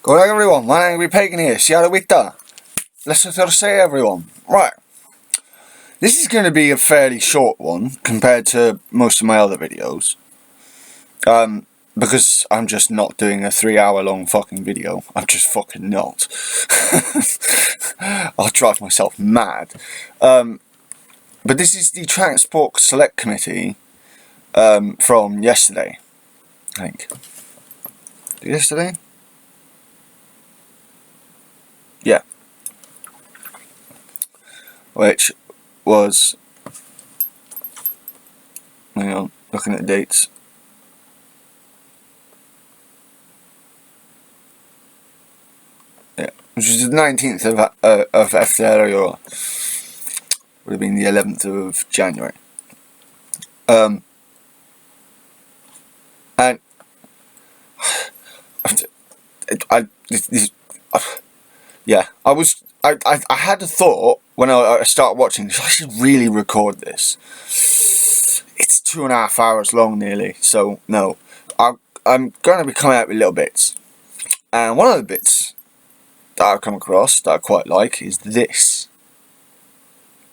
Good day everyone, my Angry Pagan here, Siarawita. Let's just say everyone. Right. This is going to be a fairly short one compared to most of my other videos. Because I'm just not doing a 3-hour long fucking video. I'm just fucking not. I'll drive myself mad. But this is the Transport Select Committee from yesterday, I think. Yesterday? Yeah. Which was, hang on, looking at the dates. Yeah, which is the 19th of February, would have been the 11th of January. And yeah, I had a thought when I started watching this. I should really record this. It's 2.5 hours long nearly, so no, I'm going to be coming out with little bits. And one of the bits that I've come across that I quite like is this.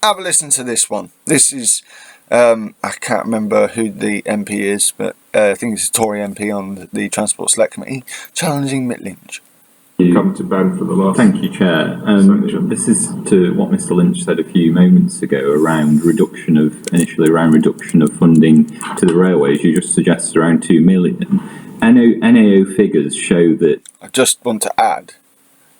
Have a listen to this one. This is, I can't remember who the MP is, but I think it's a Tory MP on the Transport Select Committee, challenging Mick Lynch. Come to ban for the last. Thank you, Chair. This is to what Mr. Lynch said a few moments ago around initially around reduction of funding to the railways. You just suggested around 2 million. NAO figures show that. I just want to add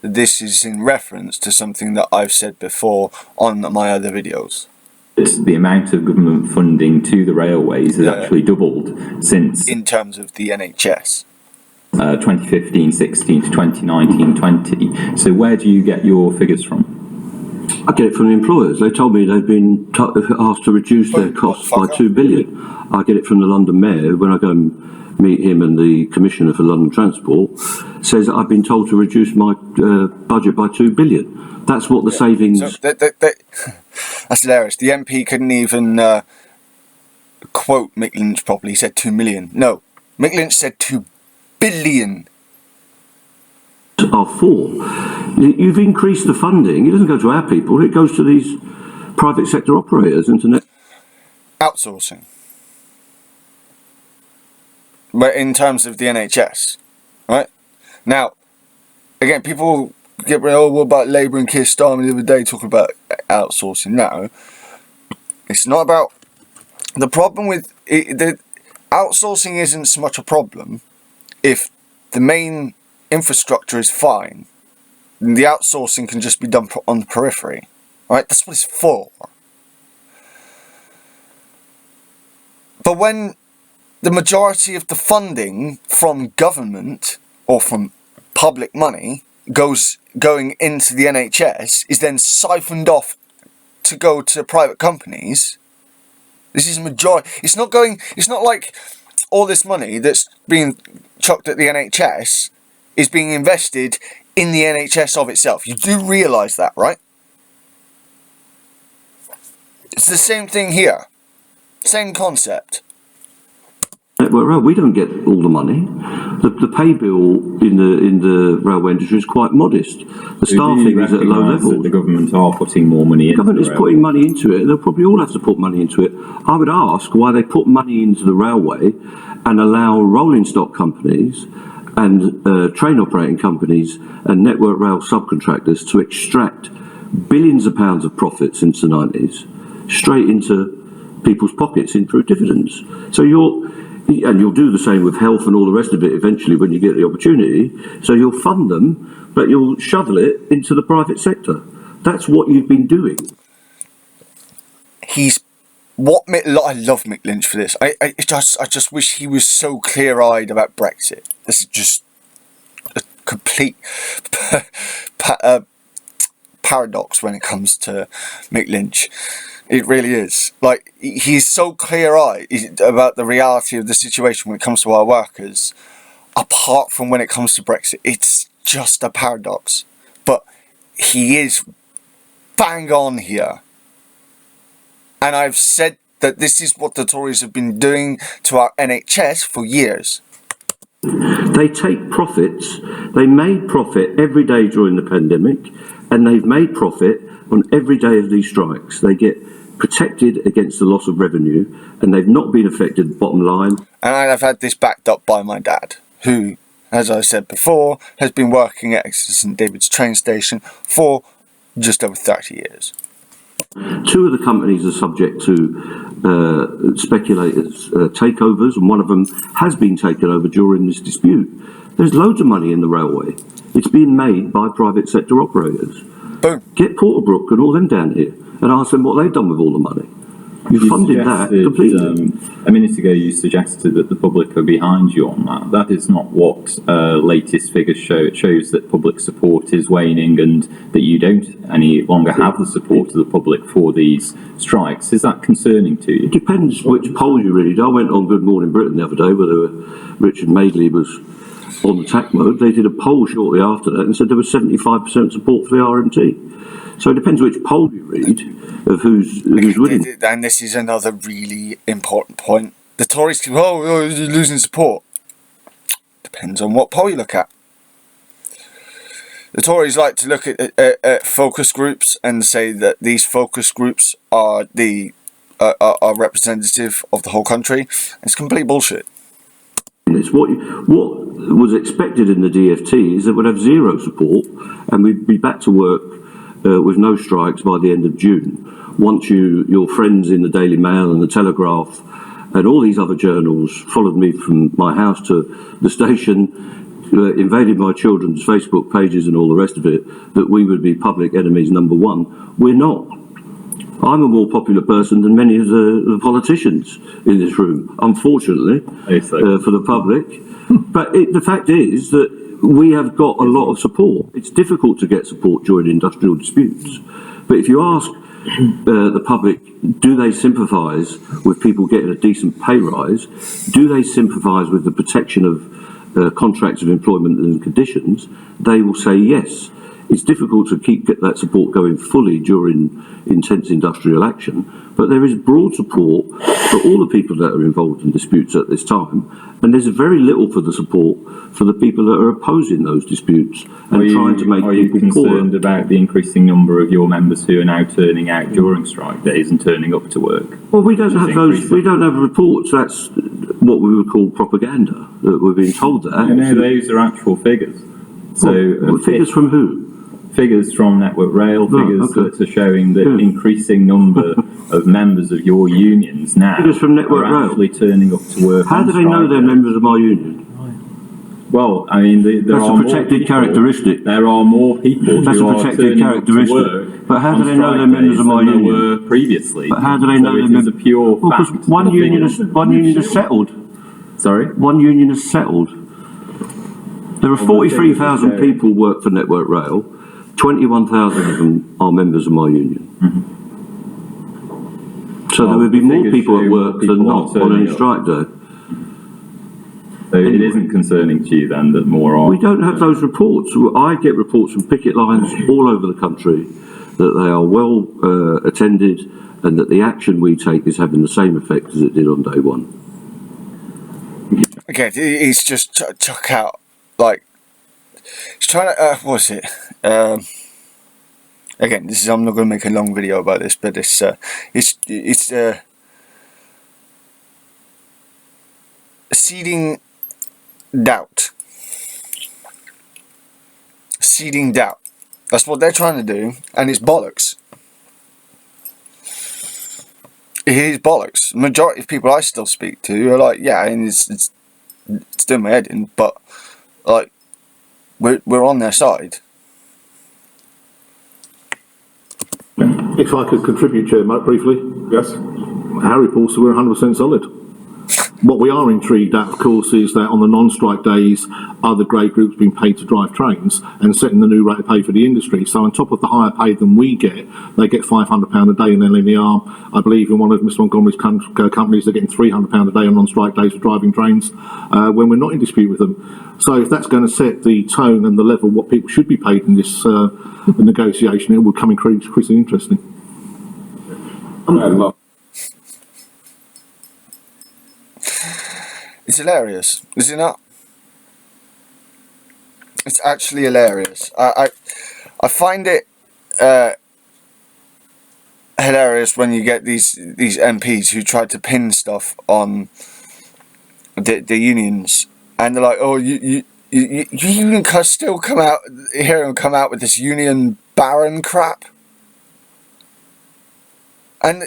that this is in reference to something that I've said before on my other videos. The amount of government funding to the railways has actually doubled since. In terms of the NHS. 2015-16 to 2019-20. So where do you get your figures from? I get it from the employers. They told me they've been asked to reduce their costs by 2 billion. I get it from the London Mayor when I go and meet him, and the Commissioner for London Transport says that I've been told to reduce my budget by 2 billion. That's what the savings... So that's hilarious. The MP couldn't even quote Mick Lynch properly. He said 2 million. No, Mick Lynch said 2 billion. Are for. You've increased the funding. It doesn't go to our people. It goes to these private sector operators. Outsourcing. But in terms of the NHS, right? Now, again, people get what about Labour and Keir Starmer the other day talking about outsourcing. No, it's not about the problem with it. The outsourcing isn't so much a problem if the main infrastructure is fine. Then the outsourcing can just be done on the periphery, right? That's what it's for. But when the majority of the funding from government or from public money going into the NHS is then siphoned off to go to private companies, this is majority. It's not like all this money that's being chucked at the NHS is being invested in the NHS of itself. You do realise that, right? It's the same thing here. Same concept. Well, we don't get all the money. The pay bill in the railway industry is quite modest. The staffing is at a low level. The government are putting more money into it. The government is putting money into it. They'll probably all have to put money into it. I would ask why they put money into the railway and allow rolling stock companies and train operating companies and network rail subcontractors to extract billions of pounds of profit since the 90s straight into people's pockets in through dividends. So you'll do the same with health and all the rest of it eventually when you get the opportunity. So you'll fund them, but you'll shovel it into the private sector. That's what you've been doing. I love Mick Lynch for this. I just wish he was so clear-eyed about Brexit. This is just a complete paradox when it comes to Mick Lynch. It really is. Like, he's so clear-eyed about the reality of the situation when it comes to our workers. Apart from when it comes to Brexit, it's just a paradox. But he is bang on here. And I've said that this is what the Tories have been doing to our NHS for years. They take profits. They made profit every day during the pandemic, and they've made profit on every day of these strikes. They get protected against the loss of revenue, and they've not been affected, bottom line. And I've had this backed up by my dad, who, as I said before, has been working at St David's train station for just over 30 years. Two of the companies are subject to speculators' takeovers, and one of them has been taken over during this dispute. There's loads of money in the railway. It's being made by private sector operators. Boom. Get Porterbrook and all them down here and ask them what they've done with all the money. You funded that completely. A minute ago you suggested that the public are behind you on that. That is not what latest figures show. It shows that public support is waning and that you don't any longer have the support of the public for these strikes. Is that concerning to you? It depends which poll you read. I went on Good Morning Britain the other day where Richard Madeley was on attack mode. They did a poll shortly after that and said there was 75% support for the RMT. So it depends which poll you read of who's winning. And this is another really important point. The Tories keep, you're losing support. Depends on what poll you look at. The Tories like to look at focus groups and say that these focus groups are are representative of the whole country. It's complete bullshit. It's what was expected in the DFT is that we'd have zero support and we'd be back to work with no strikes by the end of June. Once your friends in the Daily Mail and the Telegraph and all these other journals followed me from my house to the station, invaded my children's Facebook pages and all the rest of it, that we would be public enemies number one. We're not. I'm a more popular person than many of the politicians in this room, unfortunately, for the public. But the fact is that we have got a lot of support. It's difficult to get support during industrial disputes. But if you ask the public, do they sympathise with people getting a decent pay rise? Do they sympathise with the protection of contracts of employment and conditions? They will say yes. It's difficult to keep that support going fully during intense industrial action, but there is broad support for all the people that are involved in disputes at this time, and there's very little for the support for the people that are opposing those disputes and trying to make people poorer. Are you concerned about the increasing number of your members who are now turning out during strike days and turning up to work? Well, we don't have those. We don't have reports. That's what we would call propaganda. That we're being told that. No, those are actual figures. So figures from who? Figures from Network Rail, figures that are showing the increasing number of members of your unions now figures from Network are actually turning up to work. How do they know they're members of my union? Well, I mean, that's a protected characteristic. There are more people who are turning up to work. But how do they know they're members of my union? Were previously. But how do they know they're members? It's a pure fact. Because one union has settled. Sorry? One union has settled. There are 43,000 people work for Network Rail. 21,000 of them are members of my union. So there would be more people at work than not on any strike day. So it isn't concerning to you then that more are... We don't have those reports. I get reports from picket lines all over the country that they are well attended and that the action we take is having the same effect as it did on day one. Okay, he's just chuck out, like, he's trying to, what was it? Again, I'm not going to make a long video about this, but it's seeding doubt. Seeding doubt. That's what they're trying to do, and it's bollocks. It is bollocks. The majority of people I still speak to are like, yeah, and it's doing my head in, but like, we're on their side. If I could contribute, Chair, briefly. Yes. Our reports we're 100% solid. What we are intrigued at, of course, is that on the non-strike days, other grade groups being paid to drive trains and setting the new rate of pay for the industry. So on top of the higher pay than we get, they get £500 a day in their linear arm. I believe in one of Mr Montgomery's companies, they're getting £300 a day on non-strike days for driving trains when we're not in dispute with them. So if that's going to set the tone and the level of what people should be paid in this negotiation, it will come increasingly interesting. It's hilarious, is it not? It's actually hilarious. I find it hilarious when you get these MPs who try to pin stuff on the unions, and they're like, oh, you can still come out here and come out with this union baron crap. And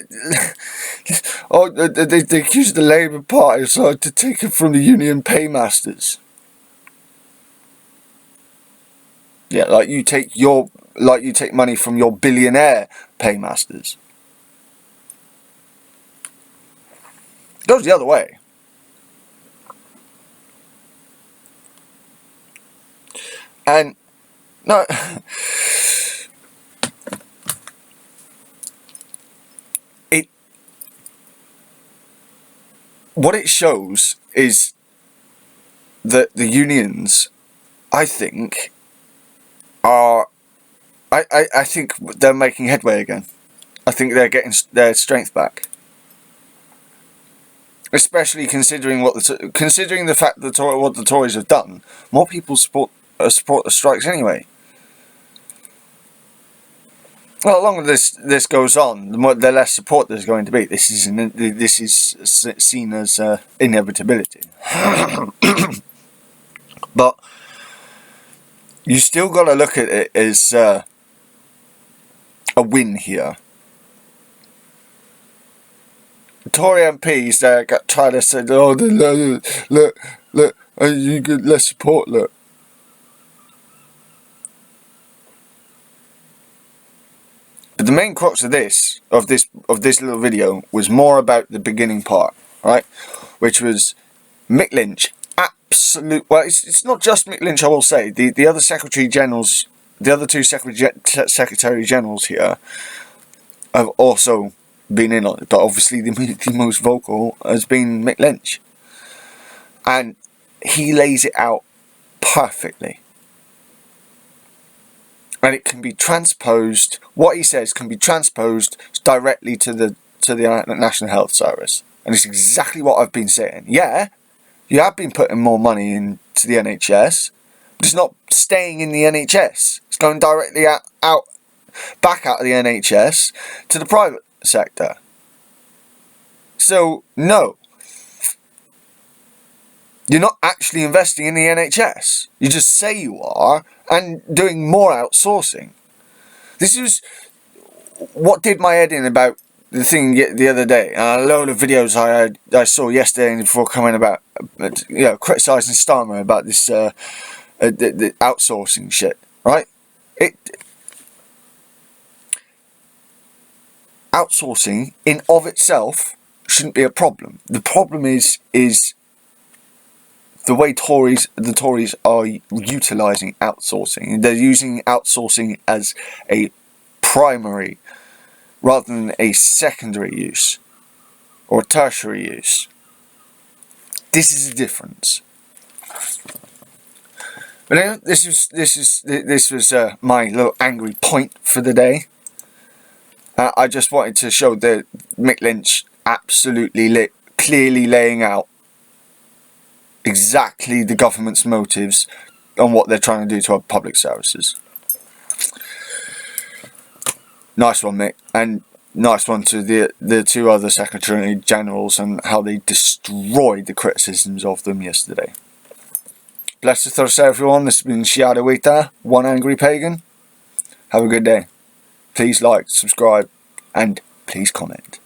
oh, they accuse the Labour Party to take it from the union paymasters. Yeah, like you take money from your billionaire paymasters. It goes the other way. And no, what it shows is that the unions, I think, are, I think they're making headway again. I think they're getting their strength back, especially considering considering the fact that what the Tories have done. More people support the strikes anyway. Well, the longer this goes on, the less support there's going to be. This is seen as inevitability. But you still got to look at it as a win here. The Tory MPs got trying to say, "Oh, look, you get less support." Look. But the main crux of this little video was more about the beginning part, right? Which was Mick Lynch, well, it's not just Mick Lynch, I will say. The other Secretary Generals, the other two Secretary Generals here have also been in on it, but obviously the most vocal has been Mick Lynch. And he lays it out perfectly. And it can be transposed, what he says can be transposed directly to the National Health Service. And it's exactly what I've been saying. Yeah, you have been putting more money into the NHS, but it's not staying in the NHS. It's going directly back out of the NHS to the private sector. So, no. You're not actually investing in the NHS. You just say you are, and doing more outsourcing. This is what did my head in about the thing the other day. And a load of videos I saw yesterday and before coming about, criticising Starmer about this the outsourcing shit, right? Outsourcing in of itself shouldn't be a problem. The problem is the way the Tories are utilising outsourcing. They're using outsourcing as a primary rather than a secondary use or tertiary use. This is the difference. But anyway, this was my little angry point for the day. I just wanted to show that Mick Lynch absolutely clearly laying out exactly the government's motives on what they're trying to do to our public services. Nice one, Mick, and nice one to the two other Secretary Generals and how they destroyed the criticisms of them yesterday. Blessed Thursday, everyone. This has been Shiada Wita, One Angry Pagan. Have a good day. Please like, subscribe, and please comment.